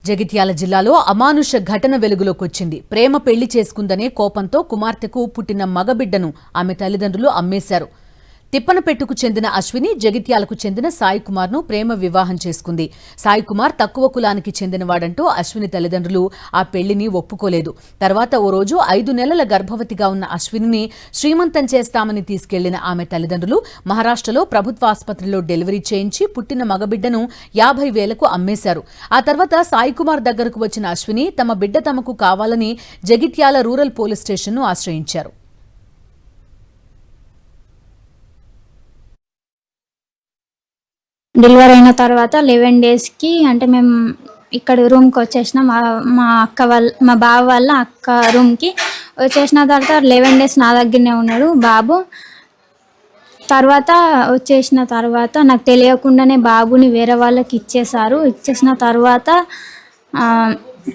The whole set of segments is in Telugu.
జగిత్యాల జిల్లాలో అమానుష ఘటన వెలుగులోకొచ్చింది. ప్రేమ పెళ్లి చేసుకుందనే కోపంతో కుమార్తెకు పుట్టిన మగబిడ్డను ఆమె తల్లిదండ్రులు అమ్మేశారు. తిప్పనపెట్టుకు చెందిన అశ్విని జగిత్యాలకు చెందిన సాయి కుమార్ను ప్రేమ వివాహం చేసుకుంది. సాయి కుమార్ తక్కువ కులానికి చెందినవాడంటూ అశ్విని తల్లిదండ్రులు ఆ పెళ్లిని ఒప్పుకోలేదు. తర్వాత ఓ రోజు 5 నెలల గర్భవతిగా ఉన్న అశ్వినిని శ్రీమంతం చేస్తామని తీసుకెళ్లిన ఆమె తల్లిదండ్రులు మహారాష్ట్రలో ప్రభుత్వ ఆసుపత్రిలో డెలివరీ చేయించి పుట్టిన మగబిడ్డను 50,000కు అమ్మేశారు. ఆ తర్వాత సాయి కుమార్ దగ్గరకు వచ్చిన అశ్విని తమ బిడ్డ తమకు కావాలని జగిత్యాల రూరల్ పోలీస్ స్టేషన్ను ఆశ్రయించారు. డెలివరీ అయిన తర్వాత 11 డేస్కి అంటే మేము ఇక్కడ రూమ్కి వచ్చేసినాం. మా బావ వాళ్ళ అక్క రూమ్కి వచ్చేసిన తర్వాత 11 డేస్ నా దగ్గరనే ఉన్నాడు బాబు. తర్వాత వచ్చేసిన తర్వాత నాకు తెలియకుండానే బాబుని వేరే వాళ్ళకి ఇచ్చేసారు. ఇచ్చేసిన తర్వాత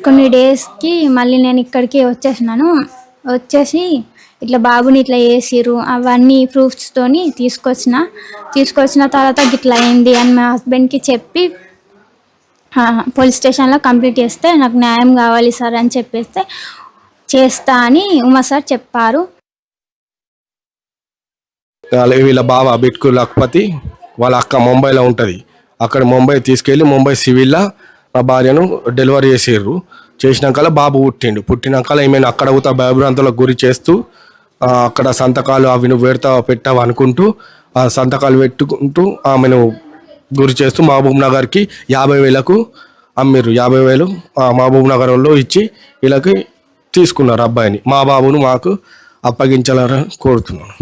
కొన్ని డేస్కి మళ్ళీ నేను ఇక్కడికి వచ్చేసినాను. వచ్చేసి ఇట్లా బాబుని ఇట్లా వేసిరు అవన్నీ ప్రూఫ్స్తోని తీసుకొచ్చిన తర్వాత ఇట్లా అయింది అని మా హస్బెండ్కి చెప్పి పోలీస్ స్టేషన్లో కంప్లీట్ చేస్తే నాకు న్యాయం కావాలి సార్ అని చెప్పేస్తే చేస్తా అని ఉమా సార్ చెప్పారు. వీళ్ళ బావ బిట్కు లక్పతి వాళ్ళ అక్క ముంబైలో ఉంటుంది. అక్కడ ముంబై తీసుకెళ్ళి ముంబై సివిల్లో మా భార్యను డెలివరీ చేసారు. చేసినాక బాబు పుట్టినాక ఈమెను అక్కడ కూడా భయభ్రాంతులకు గురి చేస్తూ అక్కడ సంతకాలు అవి నువ్వు పెట్టావు అనుకుంటూ ఆ సంతకాలు పెట్టుకుంటూ ఆమెను గురి చేస్తూ మహబూబ్ నగర్కి 50,000కు అమ్మిర్రు. 50,000 మహబూబ్ నగర్లో ఇచ్చి వీళ్ళకి తీసుకున్నారు అబ్బాయిని. మా బాబును మాకు అప్పగించాలని కోరుతున్నాను.